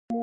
Hey,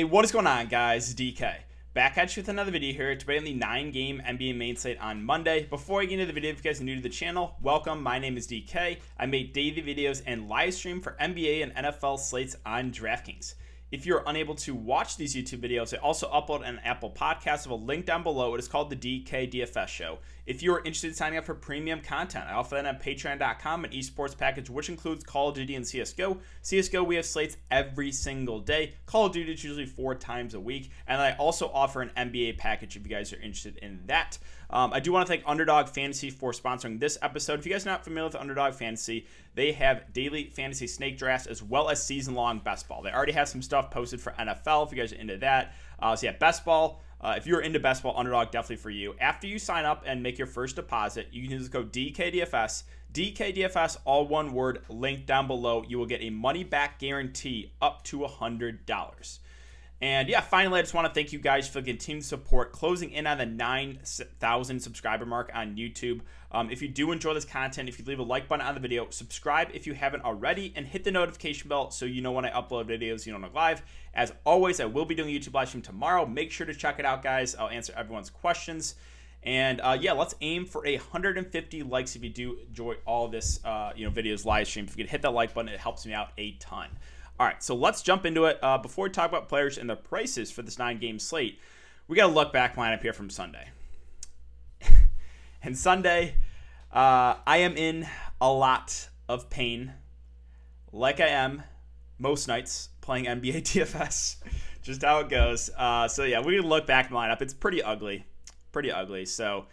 what is going on, guys? DK. Back at you with another video here, today on the 9-game NBA main slate on Monday. Before I get into the video, if you guys are new to the channel, welcome. My name is DK. I make daily videos and live stream for NBA and NFL slates on Draftkings. If you're unable to watch these YouTube videos, I also upload an Apple podcast with a link down below. It is called the DKDFS Show. If you're interested in signing up for premium content, I offer that on patreon.com, an esports package which includes Call of Duty and CSGO. CSGO, we have slates every single day. Call of Duty is usually 4 times a week. And I also offer an NBA package if you guys are interested in that. I do want to thank Underdog Fantasy for sponsoring this episode. If you guys are not familiar with Underdog Fantasy, they have daily fantasy snake drafts as well as season-long best ball. They already have some stuff posted for NFL if you guys are into that. So yeah, best ball. If you're into best ball, Underdog definitely for you. After you sign up and make your first deposit, you can just go DKDFS. DKDFS, all one word, link down below. You will get a money-back guarantee up to $100. And yeah, finally, I just want to thank you guys for the continued support, closing in on the 9,000 subscriber mark on YouTube. If you do enjoy this content, if you leave a like button on the video, subscribe if you haven't already, and hit the notification bell so you know when I upload videos, you know, live. As always, I will be doing a YouTube live stream tomorrow. Make sure to check it out, guys. I'll answer everyone's questions. And yeah, let's aim for 150 likes if you do enjoy all this, videos, live stream. If you could hit that like button, it helps me out a ton. All right, so let's jump into it. Before we talk about players and their prices for this 9-game slate, we got to look back lineup here from Sunday. And Sunday, I am in a lot of pain, like I am most nights playing NBA DFS. Just how it goes. So yeah, we can look back lineup. It's pretty ugly. So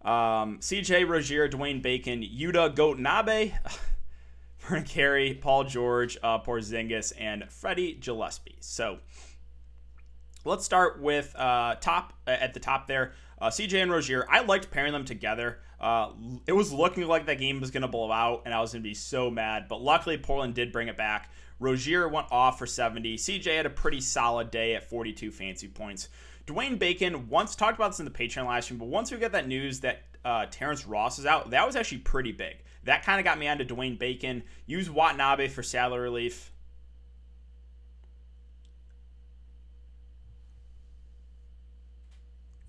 CJ, Rozier, Dwayne Bacon, Yuta, Goat Nabe, Vernon Carey, Paul George, Porzingis, and Freddie Gillespie. So let's start with at the top there. CJ and Rozier, I liked pairing them together. It was looking like that game was going to blow out, and I was going to be so mad. But luckily, Portland did bring it back. Rozier went off for 70. CJ had a pretty solid day at 42 fantasy points. Dwayne Bacon, once talked about this in the Patreon live stream, but once we got that news that Terrence Ross is out, that was actually pretty big. That kind of got me onto Dwayne Bacon. Use Watanabe for salary relief.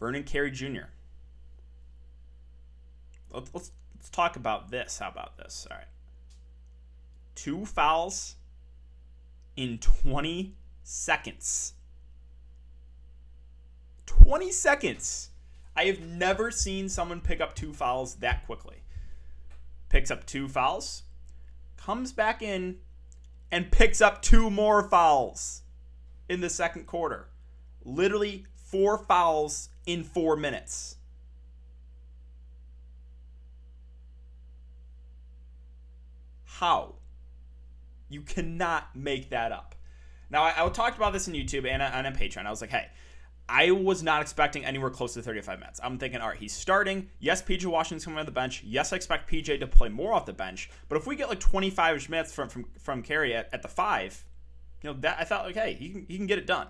Vernon Carey Jr. Let's talk about this. How about this? All right. 2 fouls in 20 seconds. 20 seconds. I have never seen someone pick up 2 fouls that quickly. Picks up 2 fouls, comes back in, and picks up 2 more fouls in the second quarter. Literally 4 fouls in 4 minutes. How? You cannot make that up. Now, I talked about this on YouTube and on Patreon. I was like, hey, I was not expecting anywhere close to 35 minutes. I'm thinking, all right, he's starting. Yes, PJ Washington's coming off the bench. Yes, I expect PJ to play more off the bench. But if we get like 25-ish minutes from Carey at the 5, that I thought, like, hey, he can get it done.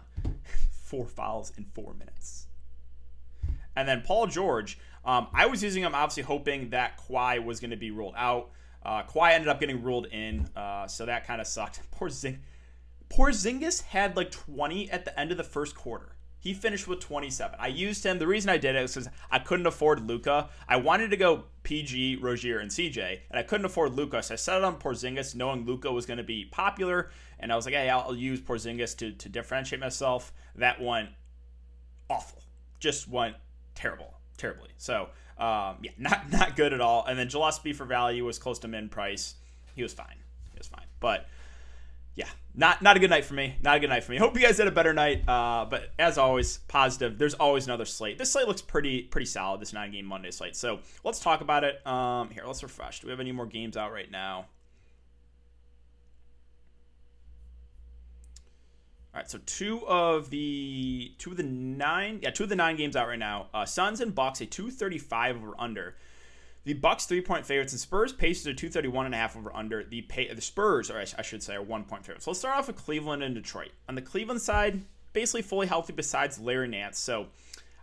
4 fouls in 4 minutes. And then Paul George, I was using him obviously hoping that Kawhi was going to be ruled out. Kawhi ended up getting ruled in, so that kind of sucked. Porzingis had like 20 at the end of the first quarter. He finished with 27. I used him. The reason I did it was because I couldn't afford Luka. I wanted to go PG, Rozier, and CJ, and I couldn't afford Luka. So I set it on Porzingis, knowing Luka was going to be popular. And I was like, hey, I'll use Porzingis to differentiate myself. That went awful. Just went terribly. So, yeah, not good at all. And then Gillespie for value was close to min price. He was fine. But yeah, not a good night for me. Hope you guys had a better night. But as always, positive. There's always another slate. This slate looks pretty solid, this 9-game Monday slate. So let's talk about it. Here, let's refresh. Do we have any more games out right now? All right, so two of the 9 games out right now. Suns and Bucks, a 235 over under. The Bucks 3-point favorites, and Spurs Pacers are 231.5 over under. The Spurs, or I should say, are 1-point favorites. So let's start off with Cleveland and Detroit. On the Cleveland side, basically fully healthy besides Larry Nance. So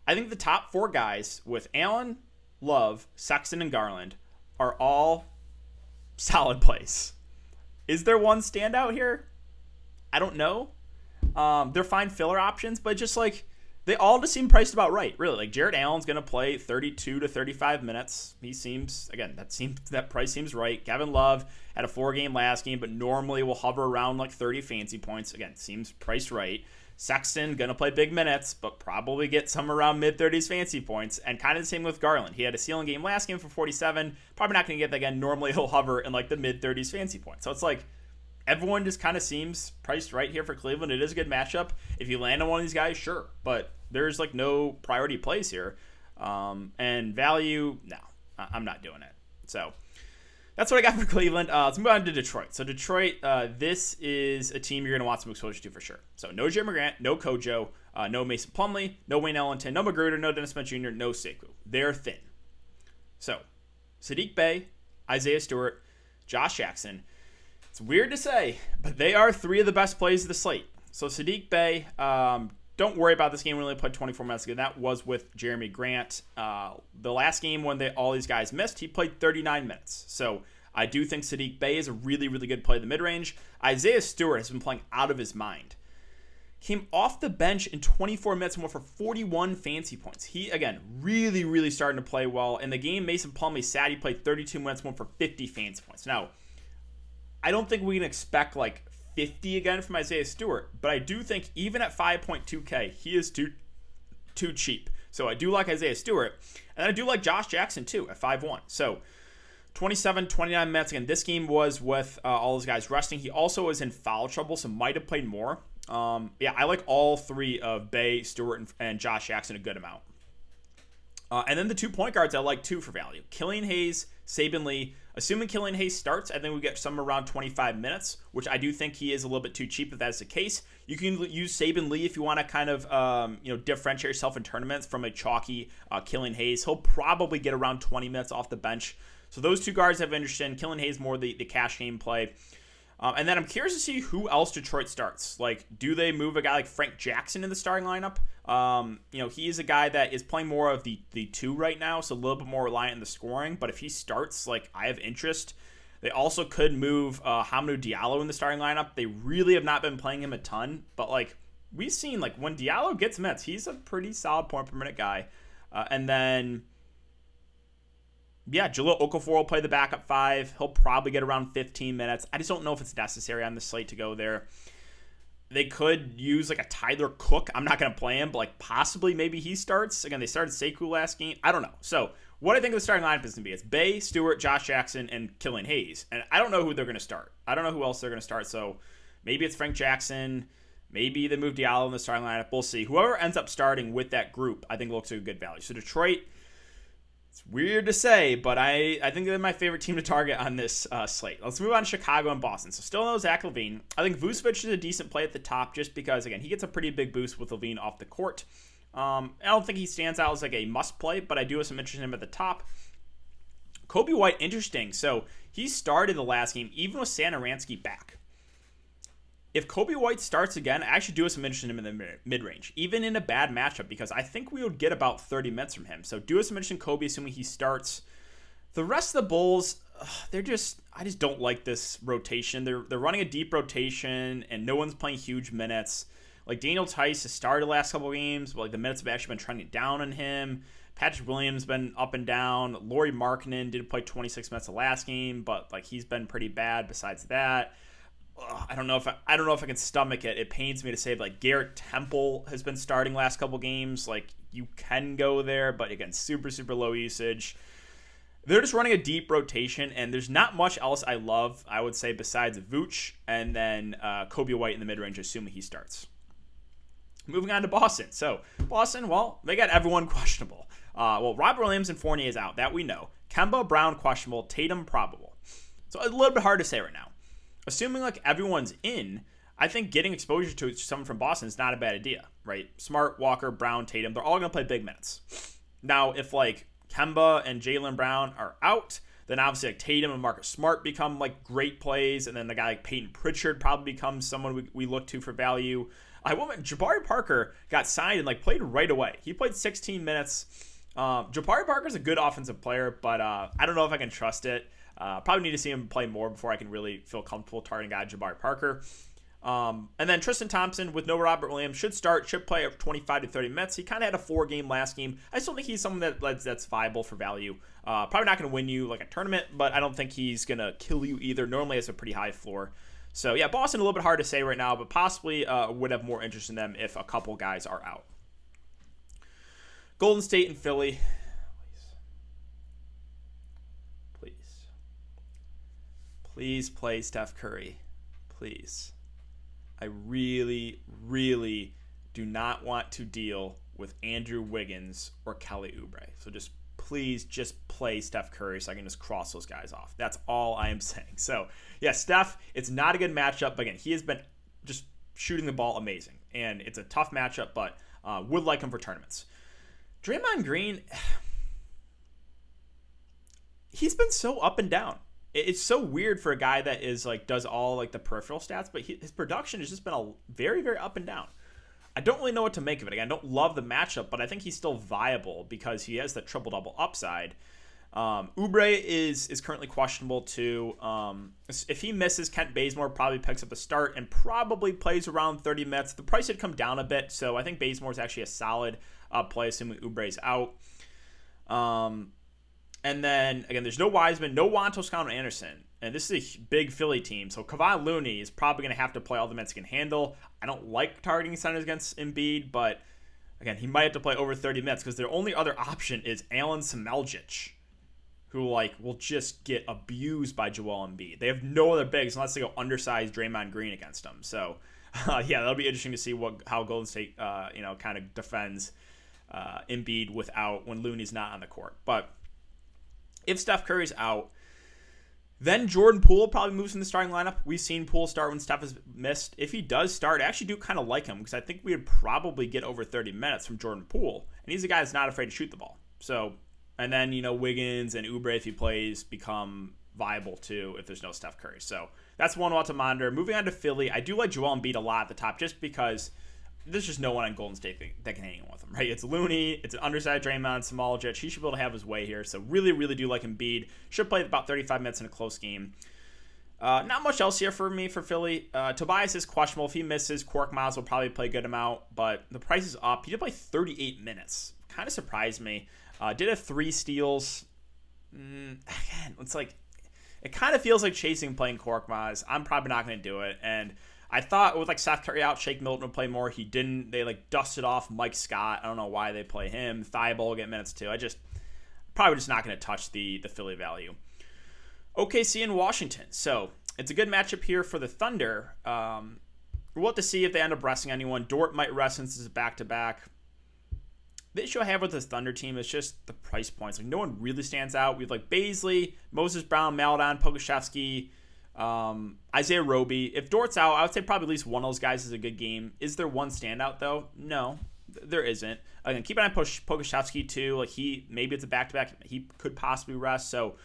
I think the top 4 guys with Allen, Love, Sexton, and Garland are all solid plays. Is there one standout here? I don't know. They're fine filler options, but just like they all just seem priced about right, really. Like Jared Allen's going to play 32 to 35 minutes. He seems, again, that price seems right. Kevin Love had a 4-game last game, but normally will hover around like 30 fancy points. Again, seems priced right. Sexton going to play big minutes, but probably get some around mid-30s fancy points. And kind of the same with Garland. He had a ceiling game last game for 47. Probably not going to get that again. Normally he'll hover in like the mid-30s fancy points. So it's like everyone just kind of seems priced right here for Cleveland. It is a good matchup. If you land on one of these guys, sure. But there's like no priority plays here. And value, no, I'm not doing it. So that's what I got for Cleveland. Let's move on to Detroit. So Detroit, this is a team you're going to want some exposure to for sure. So no Jeremy Grant, no Kojo, no Mason Plumlee, no Wayne Ellington, no Magruder, no Dennis Smith Jr., no Sekou. They're thin. So Saddiq Bey, Isaiah Stewart, Josh Jackson. It's weird to say, but they are 3 of the best plays of the slate. So Saddiq Bey, don't worry about this game. We only played 24 minutes ago. That was with Jeremy Grant. The last game when all these guys missed, he played 39 minutes. So I do think Saddiq Bey is a really, really good play in the mid-range. Isaiah Stewart has been playing out of his mind. Came off the bench in 24 minutes and went for 41 fancy points. He, again, really, really starting to play well. In the game Mason Plumlee sat, he played 32 minutes and went for 50 fancy points. Now, I don't think we can expect like 50 again from Isaiah Stewart, but I do think even at 5.2K, he is too cheap. So I do like Isaiah Stewart, and I do like Josh Jackson too at 5-1. So 27, 29 minutes. Again, this game was with all those guys resting. He also was in foul trouble, so might have played more. I like all 3 of Bey, Stewart, and Josh Jackson a good amount. And then the 2 point guards I like too for value. Killian Hayes, Saben Lee. Assuming Killian Hayes starts, I think we get some around 25 minutes, which I do think he is a little bit too cheap if that's the case. You can use Saben Lee if you want to kind of differentiate yourself in tournaments from a chalky Killian Hayes. He'll probably get around 20 minutes off the bench. So those 2 guards I've interest in. Killian Hayes more the cash game play. And then I'm curious to see who else Detroit starts. Like, do they move a guy like Frank Jackson in the starting lineup? He is a guy that is playing more of the 2 right now, so a little bit more reliant on the scoring. But if he starts, like, I have interest. They also could move Hamidou Diallo in the starting lineup. They really have not been playing him a ton. But, like, we've seen, like, when Diallo gets minutes, he's a pretty solid point per minute guy. And then Jahlil Okafor will play the backup 5. He'll probably get around 15 minutes. I just don't know if it's necessary on the slate to go there. They could use like a Tyler Cook. I'm not going to play him, but like possibly maybe he starts. Again, they started Sekou last game. I don't know. So what I think the starting lineup is going to be, it's Bey, Stewart, Josh Jackson, and Killian Hayes. And I don't know who they're going to start. I don't know who else they're going to start. So maybe it's Frank Jackson. Maybe they move Diallo in the starting lineup. We'll see. Whoever ends up starting with that group, I think looks like a good value. So Detroit, it's weird to say, but I think they're my favorite team to target on this slate. Let's move on to Chicago and Boston. So still no Zach LaVine. I think Vucevic is a decent play at the top just because, again, he gets a pretty big boost with LaVine off the court. I don't think he stands out as like a must play, but I do have some interest in him at the top. Kobe White, interesting. So he started the last game, even with Satoransky back. If Kobe White starts again, I actually do have some interest in him in the mid-range, even in a bad matchup, because I think we would get about 30 minutes from him. So do have some interest in Kobe, assuming he starts. The rest of the Bulls, I just don't like this rotation. They're running a deep rotation, and no one's playing huge minutes. Like Daniel Tice has started the last couple of games, but like the minutes have actually been trending down on him. Patrick Williams been up and down. Lauri Markkanen did play 26 minutes the last game, but like he's been pretty bad besides that. I don't know if I can stomach it. It pains me to say, but like Garrett Temple has been starting last couple games. Like you can go there, but again, super, super low usage. They're just running a deep rotation, and there's not much else I love, I would say, besides Vooch and then Kobe White in the mid-range, assuming he starts. Moving on to Boston. So Boston, well, they got everyone questionable. Robert Williams and Fournier is out. That we know. Kemba Brown questionable. Tatum probable. So a little bit hard to say right now. Assuming like everyone's in, I think getting exposure to someone from Boston is not a bad idea, right? Smart, Walker, Brown, Tatum, they're all going to play big minutes. Now, if like Kemba and Jaylen Brown are out. Then obviously like Tatum and Marcus Smart become like great plays, and then the guy like Peyton Pritchard probably becomes someone we look to for value. Jabari Parker got signed and like played right away. He played 16 minutes. Jabari Parker's a good offensive player, but I don't know if I can trust it. Probably need to see him play more before I can really feel comfortable targeting guy Jabari Parker. And then Tristan Thompson with no Robert Williams should play 25 to 30 minutes. He kind of had a 4-game last game. I still think he's someone that's viable for value. Probably not going to win you like a tournament, but I don't think he's going to kill you either. Normally has a pretty high floor. So yeah, Boston a little bit hard to say right now, but possibly would have more interest in them if a couple guys are out. Golden State and Philly. Please play Steph Curry. Please. I really, really do not want to deal with Andrew Wiggins or Kelly Oubre. So please play Steph Curry so I can just cross those guys off. That's all I am saying. So, yeah, Steph, it's not a good matchup. But again, he has been just shooting the ball amazing. And it's a tough matchup, but would like him for tournaments. Draymond Green, he's been so up and down. It's so weird for a guy that is like does all like the peripheral stats, but his production has just been a very, very up and down. I don't really know what to make of it. Again, I don't love the matchup, but I think he's still viable because he has the triple-double upside. Oubre is currently questionable too. If he misses, Kent Bazemore probably picks up the start and probably plays around 30 minutes. The price had come down a bit, so I think Bazemore is actually a solid play, assuming Oubre's out. And then, again, there's no Wiseman, no Juan Toscano-Anderson. And this is a big Philly team. So Kevon Looney is probably going to have to play all the minutes he can handle. I don't like targeting centers against Embiid, but, again, he might have to play over 30 minutes because their only other option is Alen Smeljic, who, will just get abused by Joel Embiid. They have no other bigs unless they go undersized Draymond Green against him. So, yeah, that'll be interesting to see how Golden State, kind of defends Embiid when Looney's not on the court. But if Steph Curry's out, then Jordan Poole probably moves in the starting lineup. We've seen Poole start when Steph has missed. If he does start, I actually do kind of like him because I think we would probably get over 30 minutes from Jordan Poole. And he's a guy that's not afraid to shoot the ball. So, and then, Wiggins and Oubre, if he plays, become viable too if there's no Steph Curry. So that's one to monitor. Moving on to Philly, I do like Joel Embiid a lot at the top just because there's just no one on Golden State that can hang with him, right? It's Looney, it's an undersized Draymond, Smaljic. He should be able to have his way here. So really, really do like Embiid. Should play about 35 minutes in a close game. Not much else here for me for Philly. Tobias is questionable. If he misses, Korkmaz will probably play a good amount, but the price is up. He did play 38 minutes. Kind of surprised me. Did have 3 steals. Again, it's it kind of feels like chasing playing Korkmaz. I'm probably not going to do it. And I thought with Seth Curry out, Shake Milton would play more. He didn't. They dusted off Mike Scott. I don't know why they play him. Thibault will get minutes too. Probably just not going to touch the Philly value. OKC and Washington. So it's a good matchup here for the Thunder. We'll have to see if they end up resting anyone. Dort might rest since it's a back-to-back. The issue I have with this Thunder team is just the price points. No one really stands out. We have Baisley, Moses Brown, Maledon, Pokusevski, Isaiah Roby. If Dort's out, I would say probably at least one of those guys is a good game. Is there one standout though? No, there isn't. Again, keep an eye on Pokusevski too. Maybe it's a back-to-back. He could possibly rest. So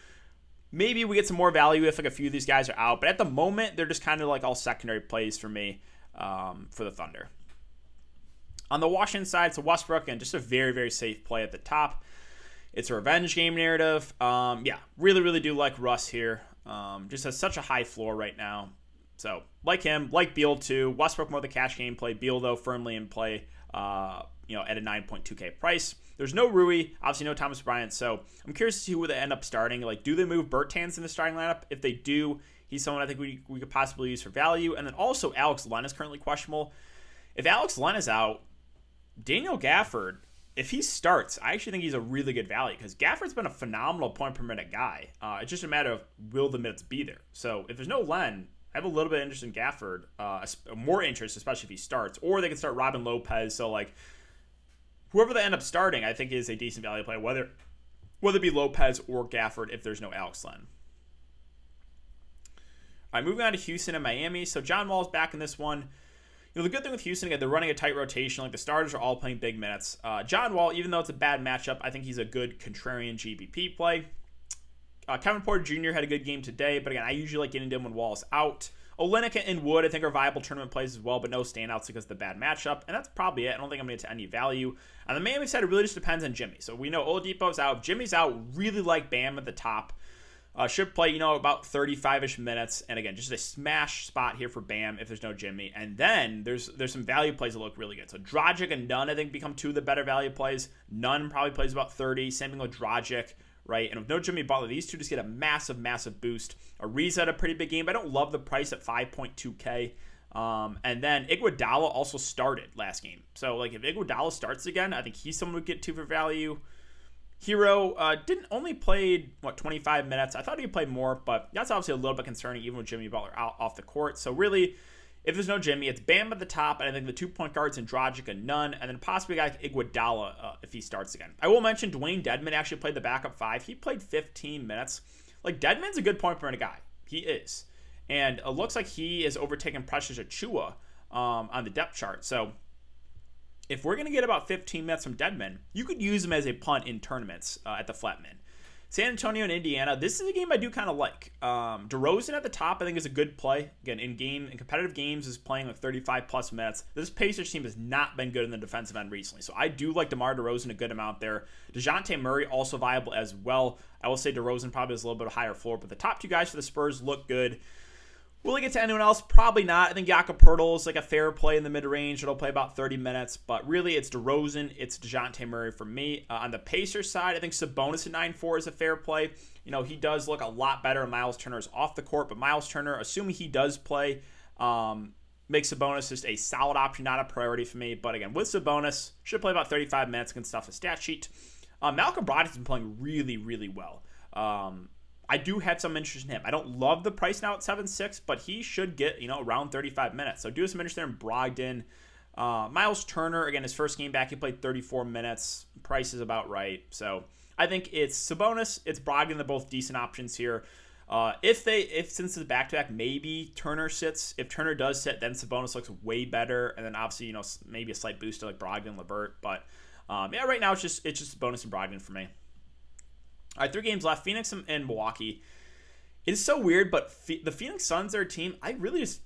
maybe we get some more value if a few of these guys are out. But at the moment, they're just kind of all secondary plays for me for the Thunder. On the Washington side, so Westbrook, and just a very, very safe play at the top. It's a revenge game narrative. Really, really do like Russ here. Just has such a high floor right now. So, like him, like Beal too. Westbrook more the cash game play. Beal, though, firmly in play, at a 9.2K price. There's no Rui, obviously no Thomas Bryant. So, I'm curious to see who they end up starting. Do they move Bertans in the starting lineup? If they do, he's someone I think we could possibly use for value. And then also, Alex Len is currently questionable. If Alex Len is out, Daniel Gafford, if he starts, I actually think he's a really good value because Gafford's been a phenomenal point per minute guy. It's just a matter of will the minutes be there. So if there's no Len, I have a little bit of interest in Gafford, more interest, especially if he starts. Or they can start Robin Lopez. So whoever they end up starting, I think is a decent value play, whether it be Lopez or Gafford if there's no Alex Len. All right, moving on to Houston and Miami. So John Wall's back in this one. the good thing with Houston, again, they're running a tight rotation. Like, the starters are all playing big minutes. John Wall, even though it's a bad matchup, I think he's a good contrarian GPP play. Kevin Porter Jr. had a good game today, but again, I usually like getting to him when Wall is out. Olynyk and Wood, I think, are viable tournament plays as well, but no standouts because of the bad matchup. And that's probably it. I don't think I'm going to get to any value. On the Miami side, it really just depends on Jimmy. So we know Oladipo's out. If Jimmy's out, really like Bam at the top. Should play, about 35-ish minutes. And again, just a smash spot here for Bam if there's no Jimmy. And then there's some value plays that look really good. So Dragic and Nunn, I think, become two of the better value plays. Nunn probably plays about 30. Same thing with Dragic. Right, and with no Jimmy Butler, these two just get a massive, massive boost. Ariza had a pretty big game, but I don't love the price at 5.2K. And then Iguodala also started last game. So, like, if Iguodala starts again, I think he's someone we get to for value. Hero didn't only played, 25 minutes. I thought he played more, but that's obviously a little bit concerning, even with Jimmy Butler out off the court. So, really, if there's no Jimmy, it's Bam at the top, and I think the 2-point guards and Dragic and Nunn, and then possibly a guy like Iguodala if he starts again. I will mention Dwayne Dedmon actually played the backup 5. He played 15 minutes. Like, Dedmon's a good point per minute guy. He is. And it looks like he is overtaking Precious Achiuwa on the depth chart. So, if we're going to get about 15 minutes from Dedmon, you could use him as a punt in tournaments at the flat min. San Antonio and Indiana, this is a game I do kind of like. DeRozan at the top, I think, is a good play. Again, in competitive games, is playing like 35-plus minutes. This Pacers team has not been good in the defensive end recently, so I do like DeMar DeRozan a good amount there. DeJounte Murray also viable as well. I will say DeRozan probably has a little bit of higher floor, but the top two guys for the Spurs look good. Will he get to anyone else? Probably not. I think Jakob Poeltl is like a fair play in the mid-range. It'll play about 30 minutes. But really, it's DeRozan. It's DeJounte Murray for me. On the Pacers side, I think Sabonis at 9.4 is a fair play. He does look a lot better when Miles Turner is off the court. But Miles Turner, assuming he does play, makes Sabonis just a solid option, not a priority for me. But again, with Sabonis, should play about 35 minutes. Can stuff a stat sheet. Malcolm Brogdon's been playing really, really well. I do have some interest in him. I don't love the price now at 7.6, but he should get, around 35 minutes. So do have some interest there in Brogdon. Miles Turner, again, his first game back, he played 34 minutes. Price is about right. So I think it's Sabonis, it's Brogdon. They're both decent options here. If since it's back-to-back, maybe Turner sits. If Turner does sit, then Sabonis looks way better. And then obviously, maybe a slight boost to like Brogdon, LeVert. But right now it's just Sabonis and Brogdon for me. All right, 3 games left. Phoenix and Milwaukee. It is so weird, but the Phoenix Suns are a team I really just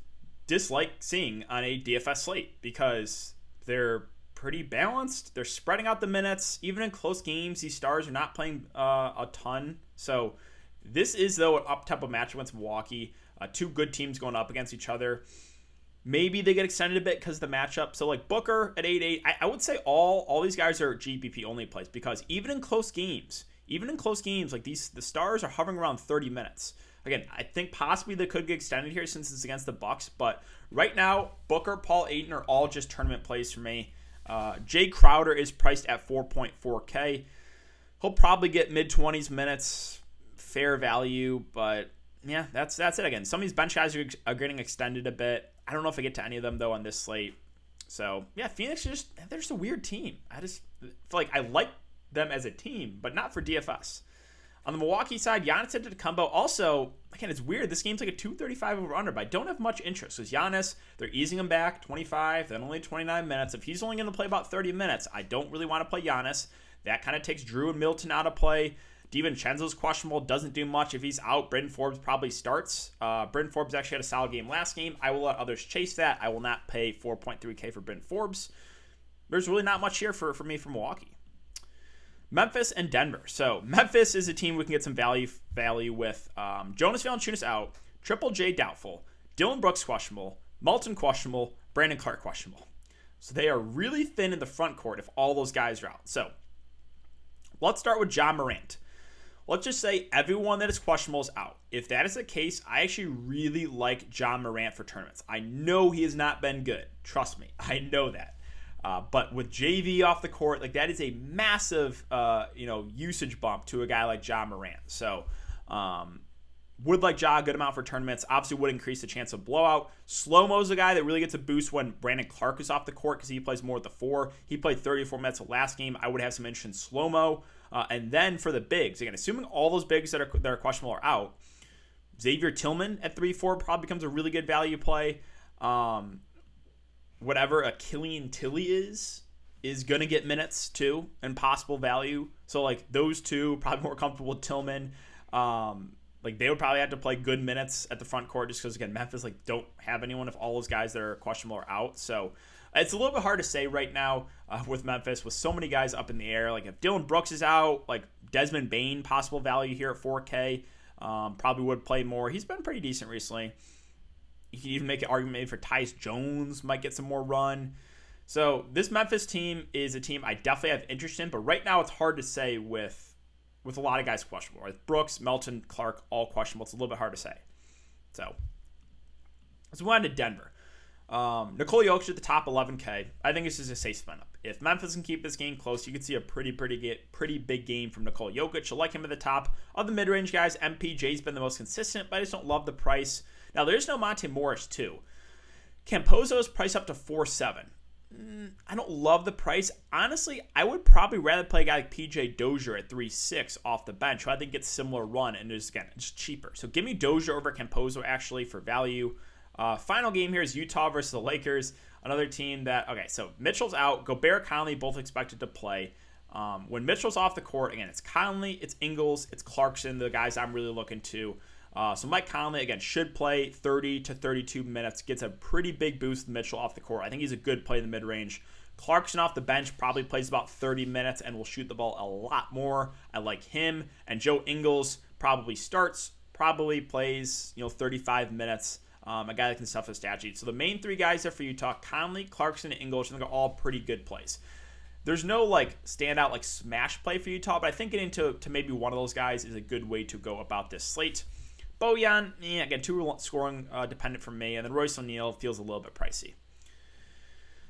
dislike seeing on a DFS slate because they're pretty balanced. They're spreading out the minutes. Even in close games, these stars are not playing a ton. So this is, though, an up-tempo match against Milwaukee. 2 good teams going up against each other. Maybe they get extended a bit because of the matchup. So, like, Booker at 8.8, I would say all these guys are GPP-only plays because even in close games, like the stars are hovering around 30 minutes. Again, I think possibly they could get extended here since it's against the Bucks, but right now, Booker, Paul Ayton are all just tournament plays for me. Jay Crowder is priced at 4.4K. He'll probably get mid-20s minutes, fair value, but yeah, that's it. Again, some of these bench guys are getting extended a bit. I don't know if I get to any of them, though, on this slate. So, yeah, Phoenix they're just a weird team. I just feel like I like them as a team, but not for DFS. On the Milwaukee side, Giannis Antetokounmpo also, again, it's weird. This game's like a 235 over under, but I don't have much interest. Because Giannis, they're easing him back, 25, then only 29 minutes. If he's only going to play about 30 minutes, I don't really want to play Giannis. That kind of takes Drew and Milton out of play. DiVincenzo's questionable, doesn't do much. If he's out, Bryn Forbes probably starts. Bryn Forbes actually had a solid game last game. I will let others chase that. I will not pay 4.3K for Bryn Forbes. There's really not much here for me from Milwaukee. Memphis and Denver. So Memphis is a team we can get some value with. Jonas Valanciunas out, Triple J doubtful, Dylan Brooks questionable, Melton questionable, Brandon Clark questionable. So they are really thin in the front court if all those guys are out. So let's start with Ja Morant. Let's just say everyone that is questionable is out. If that is the case, I actually really like Ja Morant for tournaments. I know he has not been good. Trust me, I know that. But with JV off the court, like that is a massive, usage bump to a guy like Ja Morant. So, would like Ja a good amount for tournaments. Obviously, would increase the chance of blowout. Slow-Mo's a guy that really gets a boost when Brandon Clark is off the court because he plays more at the 4. He played 34 minutes the last game. I would have some interest in Slow-Mo. And then for the bigs, again, assuming all those bigs that are questionable are out, Xavier Tillman at 3-4 probably becomes a really good value play. whatever a Killian Tilly is going to get minutes too and possible value. So like those two, probably more comfortable with Tillman. Like they would probably have to play good minutes at the front court just because, again, Memphis like don't have anyone if all those guys that are questionable are out. So it's a little bit hard to say right now with Memphis with so many guys up in the air. Like if Dylan Brooks is out, like Desmond Bane, possible value here at 4K, probably would play more. He's been pretty decent recently. You can even make an argument maybe for Tyus Jones might get some more run. So this Memphis team is a team I definitely have interest in, but right now it's hard to say with a lot of guys questionable. Right? Brooks, Melton, Clark, all questionable. It's a little bit hard to say. So let's move on to Denver. Nikola Jokic at the top 11K. I think this is a safe spin up. If Memphis can keep this game close, you could see a pretty big game from Nikola Jokic. I like him at the top of the mid-range guys. MPJ's been the most consistent, but I just don't love the price. Now there's no Monte Morris too. Campozo's price up to 4.7. I don't love the price. Honestly, I would probably rather play a guy like PJ Dozier at 3.6 off the bench, who I think gets similar run and is, again, just cheaper. So give me Dozier over Campozo actually for value. Final game here is Utah versus the Lakers, another team that, okay, so Mitchell's out. Gobert, Conley both expected to play. When Mitchell's off the court, again, it's Conley, it's Ingles, it's Clarkson, the guys I'm really looking to. So Mike Conley, again, should play 30 to 32 minutes. Gets a pretty big boost with Mitchell off the court. I think he's a good play in the mid-range. Clarkson off the bench probably plays about 30 minutes and will shoot the ball a lot more. I like him. And Joe Ingles probably starts, probably plays 35 minutes. A guy that can stuff the stat sheet. So the main three guys there for Utah, Conley, Clarkson, and Ingles, I think are all pretty good plays. There's no standout smash play for Utah, but I think getting to maybe one of those guys is a good way to go about this slate. Bojan, again, too scoring dependent for me. And then Royce O'Neal feels a little bit pricey.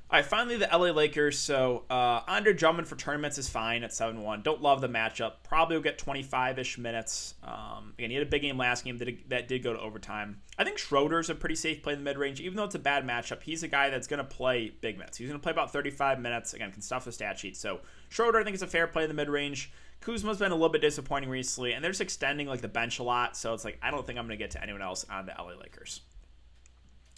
All right, finally, the LA Lakers. So Andre Drummond for tournaments is fine at 7-1. Don't love the matchup. Probably will get 25-ish minutes. Again, he had a big game last game that did go to overtime. I think Schroeder's a pretty safe play in the mid-range. Even though it's a bad matchup, he's a guy that's going to play big minutes. He's going to play about 35 minutes. Again, can stuff the stat sheet. So Schroeder, I think, is a fair play in the mid-range. Kuzma's been a little bit disappointing recently, and they're just extending the bench a lot. So it's I don't think I'm going to get to anyone else on the LA Lakers.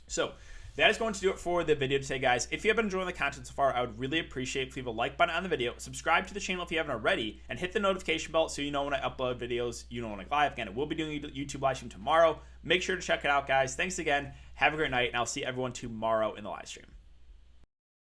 So that is going to do it for the video today, guys. If you have been enjoying the content so far, I would really appreciate if you leave a like button on the video, subscribe to the channel if you haven't already, and hit the notification bell so you know when I upload videos, you know when I go live. Again, I will be doing a YouTube live stream tomorrow. Make sure to check it out, guys. Thanks again. Have a great night, and I'll see everyone tomorrow in the live stream.